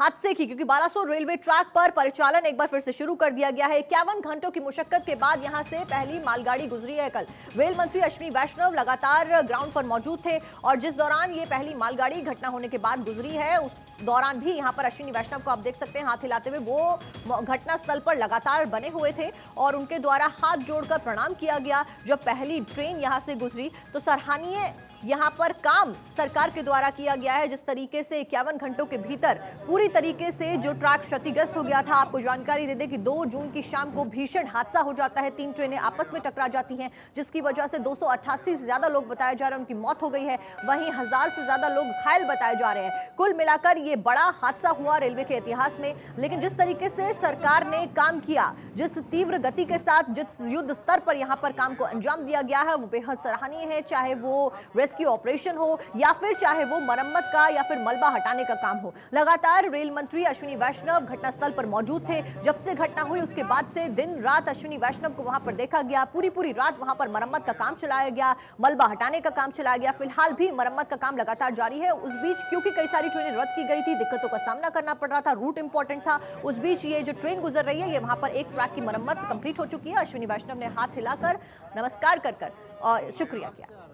हादसे की, क्योंकि बालासोर रेलवे ट्रैक पर परिचालन एक बार फिर से शुरू कर दिया गया है। 51 घंटों की मुशक्कत के बाद यहां से पहली मालगाड़ी गुजरी है। कल रेल मंत्री अश्विनी वैष्णव लगातार ग्राउंड पर मौजूद थे और जिस दौरान ये पहली मालगाड़ी घटना होने के बाद गुजरी है, उस दौरान भी यहां पर अश्विनी वैष्णव को आप देख सकते हैं हाथ हिलाते हुए। वो घटना स्थल पर लगातार बने हुए थे और उनके द्वारा हाथ जोड़कर प्रणाम किया गया। जब पहली ट्रेन यहां से गुजरी तो सराहनीय यहां पर काम सरकार के द्वारा किया गया है। जिस तरीके से 51 घंटों के भीतर पूरी तरीके से जो ट्रैक क्षतिग्रस्त हो गया था, आपको जानकारी दे दें कि 2 जून की शाम को भीषण हादसा हो जाता है। 3 ट्रेनें आपस में टकरा जाती हैं, जिसकी वजह से 288 से ज्यादा लोग बताए जा रहे हैं उनकी मौत हो गई है। वहीं 1000 से ज्यादा लोग घायल बताए जा रहे हैं। कुल मिलाकर ये बड़ा हादसा हुआ रेलवे के इतिहास में। लेकिन जिस तरीके से सरकार ने काम किया, जिस तीव्र गति के साथ, जिस युद्ध स्तर पर यहां पर काम को अंजाम दिया गया है, वो बेहद सराहनीय है। चाहे वो रेस्क्यू ऑपरेशन हो या फिर चाहे वो मरम्मत का या फिर मलबा हटाने का काम हो। लगातार रेल मंत्री अश्विनी वैष्णव घटनास्थल पर मौजूद थे। जब से घटना हुई उसके बाद से दिन रात अश्विनी वैष्णव को वहां पर देखा गया। पूरी रात वहां पर मरम्मत का काम चलाया गया, मलबा हटाने का काम चलाया गया। फिलहाल भी मरम्मत का काम लगातार जारी है। उस बीच क्योंकि कई सारी ट्रेनें रद्द की गई थी, दिक्कतों का सामना करना पड़ रहा था, रूट इंपॉर्टेंट था, उस बीच ये जो ट्रेन गुजर रही है, ये वहां पर एक ट्रैक की मरम्मत कंप्लीट हो चुकी है। अश्विनी वैष्णव ने हाथ हिलाकर नमस्कार कर और शुक्रिया किया।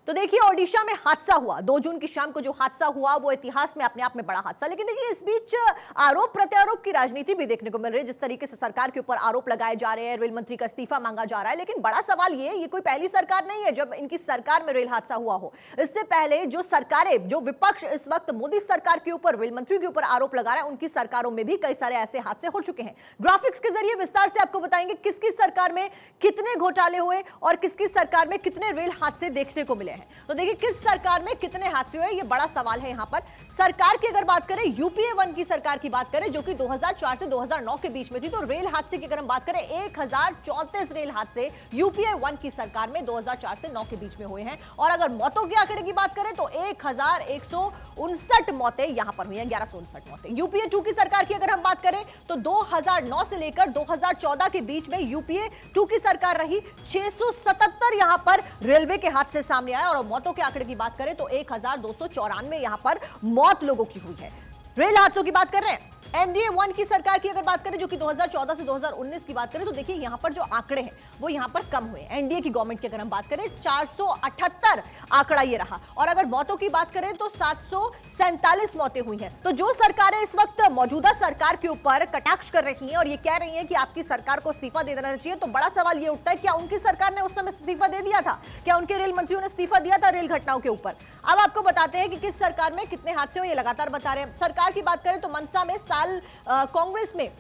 तो देखिए, ओडिशा में हादसा हुआ 2 जून की शाम को। जो हादसा हुआ वो इतिहास में अपने आप में बड़ा हादसा। लेकिन देखिए, इस बीच आरोप प्रत्यारोप की राजनीति भी देखने को मिल रही है। जिस तरीके से सरकार के ऊपर आरोप लगाए जा रहे हैं, रेल मंत्री का इस्तीफा मांगा जा रहा है। लेकिन बड़ा सवाल ये कोई पहली सरकार नहीं है जब इनकी सरकार में रेल हादसा हुआ हो। इससे पहले जो सरकारें, जो विपक्ष इस वक्त मोदी सरकार के ऊपर, रेल मंत्री के ऊपर आरोप लगा रहा है, उनकी सरकारों में भी कई सारे ऐसे हादसे हो चुके हैं। ग्राफिक्स के जरिए विस्तार से आपको बताएंगे किसकी सरकार में कितने घोटाले हुए और किसकी सरकार में कितने रेल हादसे देखने को मिले। तो देखिए, किस सरकार में कितने हादसे हुए, ये बड़ा सवाल है। यहां पर सरकार की अगर बात करें, यूपीए 1 की सरकार की बात करें, जो कि 2004 से 2009 के बीच में थी, तो रेल हादसे की अगर हम बात करें, 1034 रेल हादसे यूपीए 1 की सरकार में 2004 से 9 के बीच में हुए हैं। और अगर मौतों के आंकड़े की बात करें तो 1159 मौतें यहां पर हुई हैं, 1159 मौतें। यूपीए 2 की सरकार की अगर हम बात करें तो 2009 से लेकर 2014 के बीच में यूपीए 2 की सरकार रही। 677 यहां पर रेलवे के हादसे सामने आए। और मौतों के आंकड़े की बात करें तो 1294 यहां पर मौत लोगों की हुई है। रेल हादसों की बात कर रहे हैं, एनडीए 1 की सरकार की अगर बात करें, जो कि 2014 से 2019 की बात करें, तो देखिए यहां पर जो आंकड़े हैं वो यहां पर कम हुए। एनडीए की गवर्नमेंट की अगर हम बात करें, 478 आंकड़ा ये रहा। और अगर मौतों की बात करें तो 747 मौतें हुई हैं। तो जो सरकारें इस वक्त मौजूदा सरकार के ऊपर कटाक्ष कर रही हैं और ये कह रही हैं कि आपकी सरकार को इस्तीफा दे देना चाहिए, तो बड़ा सवाल ये उठता है, क्या उनकी सरकार ने उस समय इस्तीफा दे दिया था? क्या उनके रेल मंत्रियों ने इस्तीफा दिया था रेल घटनाओं के ऊपर? अब आपको बताते हैं कि किस सरकार में कितने हादसे हुए, ये लगातार बता रहे हैं। सरकार की बात करें तो मनसा में कांग्रेस में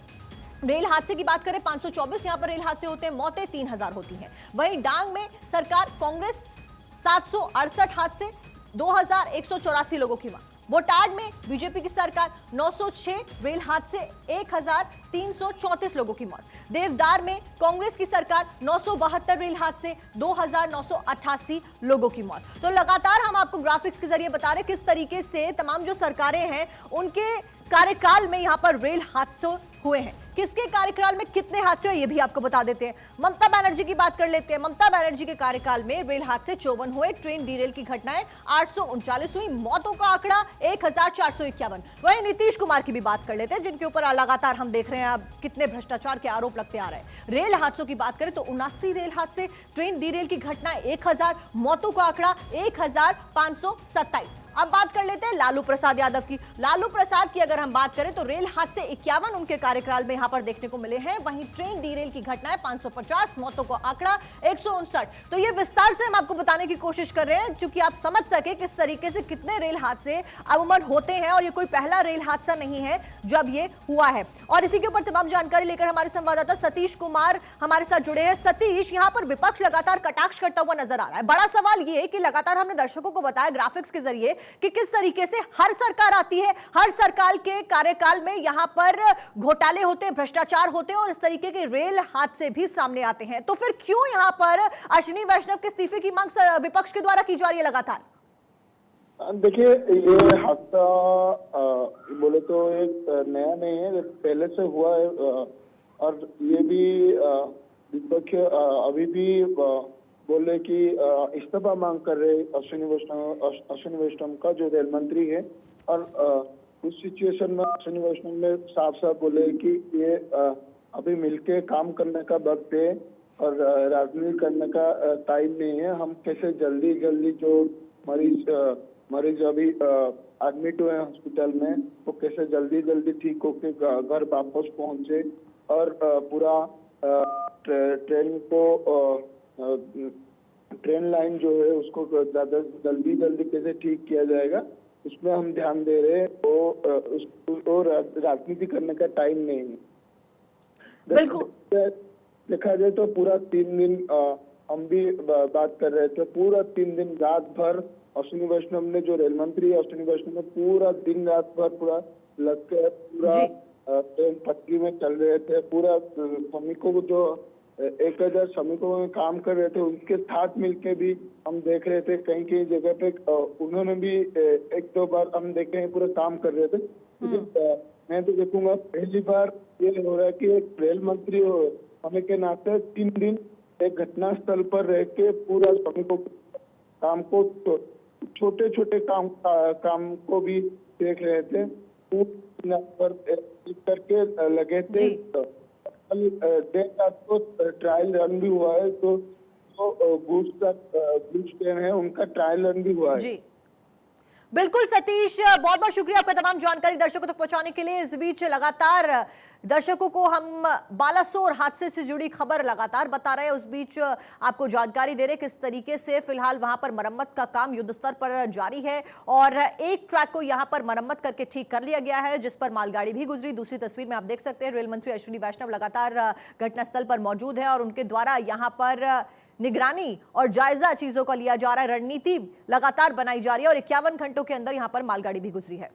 रेल हादसे की बात करें 524 यहां पर रेल हादसे होते हैं, मौतें 3000 होती हैं। वहीं डांग में सरकार कांग्रेस 768 हादसे, 2184 लोगों की मौत। बोटाड में बीजेपी की सरकार 906 रेल हादसे, 1334 लोगों की मौत। देवदार में कांग्रेस की सरकार 972 रेल हादसे, 2988 लोगों की मौत। तो लगातार हम आपको ग्राफिक्स के जरिए बता रहे हैं किस तरीके से तमाम जो सरकारें हैं उनके कार्यकाल में यहां पर रेल हादसे हुए हैं। किसके कार्यकाल में कितने हादसे हुए ये भी आपको बता देते हैं। ममता बनर्जी की बात कर लेते हैं। ममता बनर्जी के कार्यकाल में रेल हादसे 54 हुए, ट्रेन डीरेल की घटनाएं 839 हुई, मौतों का आंकड़ा 1451। वहीं नीतीश कुमार की भी बात कर लेते हैं, जिनके ऊपर लगातार हम देख रहे हैं अब कितने भ्रष्टाचार के आरोप लगते आ रहे हैं। रेल हादसों की बात करें तो 79 रेल हादसे, ट्रेन डीरेल की घटनाएं 1000, मौतों का आंकड़ा 1527। अब बात कर लेते हैं लालू प्रसाद यादव की। लालू प्रसाद की अगर हम बात करें तो रेल हादसे 51 उनके कार्यकाल में यहां पर देखने को मिले हैं। वहीं ट्रेन डीरेल की घटनाएं 550, मौतों का आंकड़ा 159। तो ये विस्तार से हम आपको बताने की कोशिश कर रहे हैं, क्योंकि आप समझ सके किस तरीके से कितने रेल हादसे अमूमन होते हैं और ये कोई पहला रेल हादसा नहीं है जब ये हुआ है। और इसी के ऊपर तमाम जानकारी लेकर हमारे संवाददाता सतीश कुमार हमारे साथ जुड़े हैं। सतीश, यहां पर विपक्ष लगातार कटाक्ष करता हुआ नजर आ रहा है। बड़ा सवाल ये कि लगातार हमने दर्शकों को बताया ग्राफिक्स के जरिए कि किस तरीके से हर सरकार आती है, हर सरकार के कार्यकाल में यहां पर घोटाले होते हैं, भ्रष्टाचार होते हैं और इस तरीके के रेल हादसे भी सामने आते हैं। तो फिर क्यों यहां पर अश्विनी वैष्णव के इस्तीफे की मांग विपक्ष के द्वारा की जा रही है लगातार? देखिए, ये हादसा बोले तो एक नया नहीं है, पहले से हुआ है। और ये भी विपक्ष अभी भी बोले कि इस्तीफा मांग कर रहे अश्विनी वैष्णव का, जो रेल मंत्री है। और उस सिचुएशन में अश्विनी वैष्णव ने साफ साफ बोले कि ये अभी मिलके काम करने का वक्त है और राजनीति करने का टाइम नहीं है। हम कैसे जल्दी जल्दी जो मरीज अभी एडमिट हुए हैं हॉस्पिटल में, वो कैसे जल्दी जल्दी ठीक होके घर वापस पहुंचे और पूरा ट्रेन लाइन जो है उसको ज्यादा जल्दी जल्दी कैसे ठीक किया जाएगा, उसमें हम ध्यान दे रहे हैं। वो राजनीति करने का टाइम नहीं है। बिल्कुल देखा जाए तो पूरा 3 दिन हम भी बात कर रहे थे, पूरा 3 दिन रात भर अश्विनी वैष्णव ने, जो रेल मंत्री है अश्विनी वैष्णव ने, पूरा दिन रात भर पूरा लग के पूरा ट्रेन पटरी में चल रहे थे। पूरा श्रमिकों को, जो 1000 श्रमिकों में काम कर रहे थे, उनके साथ मिलके भी हम देख रहे थे कहीं कहीं जगह पे उन्होंने भी 1-2 बार हम देखे हैं पूरा काम कर रहे थे। मैं तो देखूंगा पहली बार ये हो रहा है कि एक रेल मंत्री होने के नाते 3 दिन एक घटना स्थल पर रह के पूरा श्रमिकों काम को, छोटे छोटे काम को भी देख रहे थे, पर करके लगे थे। देर रात को ट्रायल रन भी हुआ है, तो गुड्स ट्रेन है उनका ट्रायल रन भी हुआ है। जी बिल्कुल सतीश, बहुत बहुत शुक्रिया आपका तमाम जानकारी दर्शकों तक पहुंचाने के लिए। इस बीच लगातार दर्शकों को हम बालासोर हादसे से जुड़ी खबर लगातार बता रहे हैं, उस बीच आपको जानकारी दे रहे किस तरीके से फिलहाल वहां पर मरम्मत का काम युद्ध स्तर पर जारी है और एक ट्रैक को यहां पर मरम्मत करके ठीक कर लिया गया है, जिस पर मालगाड़ी भी गुजरी। दूसरी तस्वीर में आप देख सकते हैं रेल मंत्री अश्विनी वैष्णव लगातार घटनास्थल पर मौजूद है और उनके द्वारा यहां पर निगरानी और जायजा चीजों का लिया जा रहा है, रणनीति लगातार बनाई जा रही है और 51 घंटों के अंदर यहां पर मालगाड़ी भी गुजरी है।